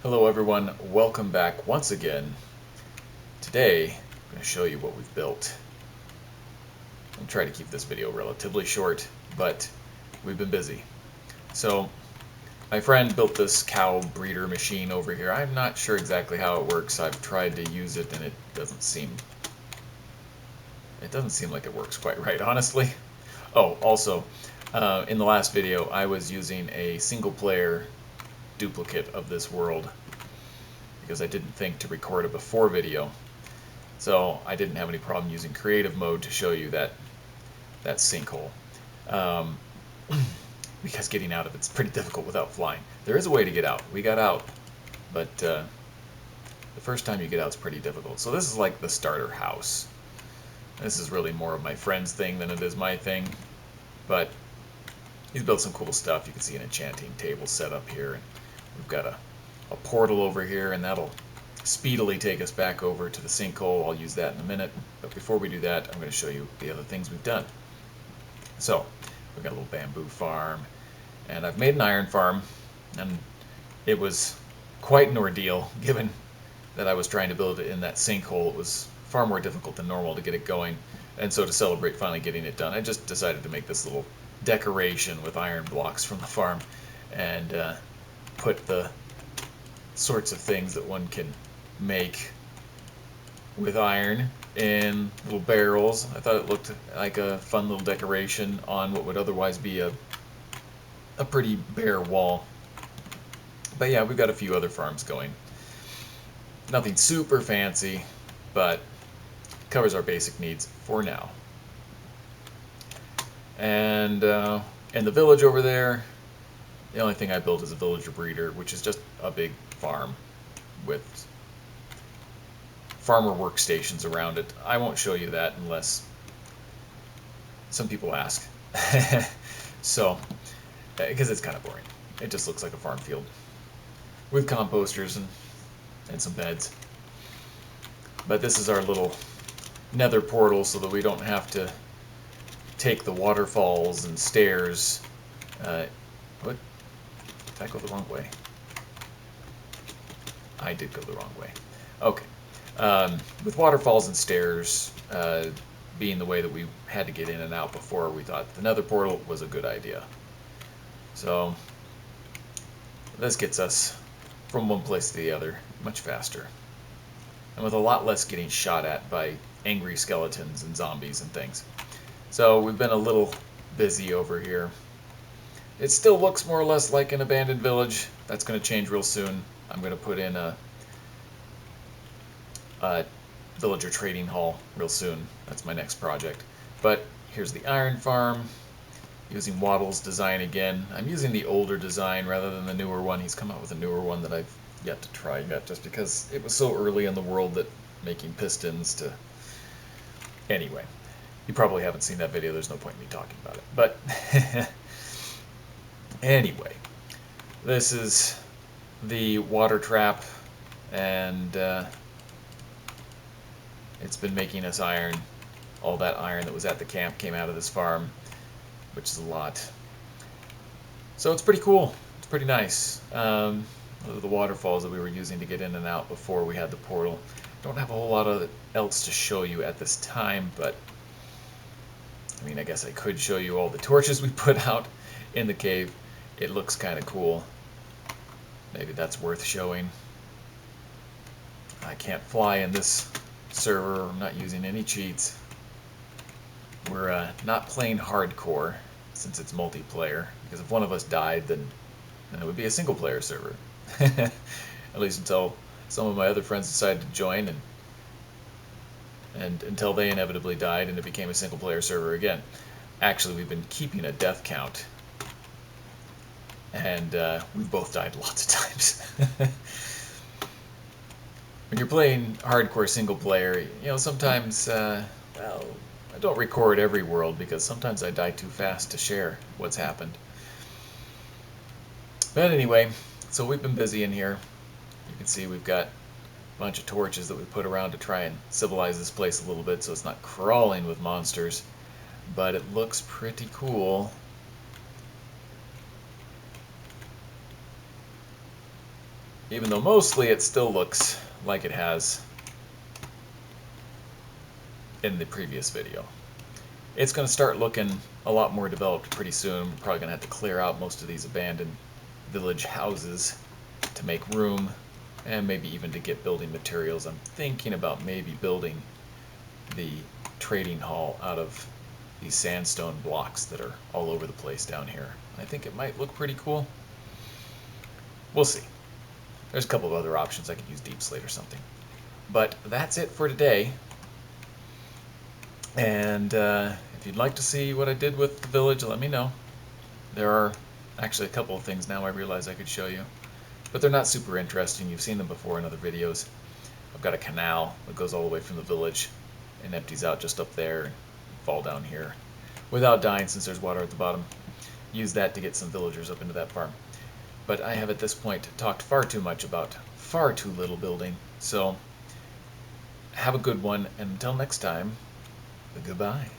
Hello everyone, welcome back once again. Today, I'm going to show you what we've built. I'll try to keep this video relatively short, but we've been busy. So, my friend built this cow breeder machine over here. I'm not sure exactly how it works. I've tried to use it and it doesn't seem like it works quite right, honestly. Oh, also, in the last video, I was using a single player duplicate of this world because I didn't think to record a before video. So I didn't have any problem using creative mode to show you that sinkhole. Because getting out of it's pretty difficult without flying. There is a way to get out. We got out, but the first time you get out is pretty difficult. So this is like the starter house. This is really more of my friend's thing than it is my thing, but he's built some cool stuff. You can see an enchanting table set up here. We've got a portal over here, and that'll speedily take us back over to the sinkhole. I'll use that in a minute, but before we do that, I'm going to show you the other things we've done. So, we've got a little bamboo farm, and I've made an iron farm, and it was quite an ordeal, given that I was trying to build it in that sinkhole. It was far more difficult than normal to get it going, and so to celebrate finally getting it done, I just decided to make this little decoration with iron blocks from the farm, and put the sorts of things that one can make with iron in little barrels. I thought it looked like a fun little decoration on what would otherwise be a pretty bare wall. But yeah, we've got a few other farms going. Nothing super fancy, but covers our basic needs for now. And in the village over there, the only thing I built is a villager breeder, which is just a big farm with farmer workstations around it. I won't show you that unless some people ask. So, because it's kind of boring. It just looks like a farm field with composters and some beds. But this is our little nether portal so that we don't have to take the waterfalls and stairs. What? Did I go the wrong way? I did go the wrong way. Okay. With waterfalls and stairs being the way that we had to get in and out before, we thought the nether portal was a good idea. So this gets us from one place to the other much faster, and with a lot less getting shot at by angry skeletons and zombies and things. So we've been a little busy over here. It still looks more or less like an abandoned village. That's going to change real soon. I'm going to put in a villager trading hall real soon. That's my next project. But here's the iron farm, using Waddle's design again. I'm using the older design rather than the newer one. He's come out with a newer one that I've yet to try yet, just because it was so early in the world that making pistons to... Anyway, you probably haven't seen that video. There's no point in me talking about it. But anyway, this is the water trap, and it's been making us iron. All that iron that was at the camp came out of this farm, which is a lot. So it's pretty cool. It's pretty nice. The waterfalls that we were using to get in and out before we had the portal. Don't have a whole lot of else to show you at this time, but I mean, I guess I could show you all the torches we put out in the cave. It looks kind of cool. Maybe that's worth showing. I can't fly in this server. I'm not using any cheats. We're not playing hardcore since it's multiplayer, because if one of us died, then it would be a single player server. At least until some of my other friends decided to join, and until they inevitably died and it became a single player server again. Actually, we've been keeping a death count, and we've both died lots of times. When you're playing hardcore single player, you know, sometimes, well, I don't record every world because sometimes I die too fast to share what's happened. But anyway, so we've been busy in here. You can see we've got a bunch of torches that we put around to try and civilize this place a little bit so it's not crawling with monsters. But it looks pretty cool. even though mostly it still looks like it has in the previous video. It's going to start looking a lot more developed pretty soon. We're probably going to have to clear out most of these abandoned village houses to make room, and maybe even to get building materials. I'm thinking about maybe building the trading hall out of these sandstone blocks that are all over the place down here. I think it might look pretty cool. We'll see. There's a couple of other options. I could use deep slate or something. But that's it for today. And if you'd like to see what I did with the village, let me know. There are actually a couple of things now I realize I could show you. But they're not super interesting. You've seen them before in other videos. I've got a canal that goes all the way from the village and empties out just up there and fall down here without dying since there's water at the bottom. Use that to get some villagers up into that farm. But I have at this point talked far too much about far too little building. So have a good one, and until next time, goodbye.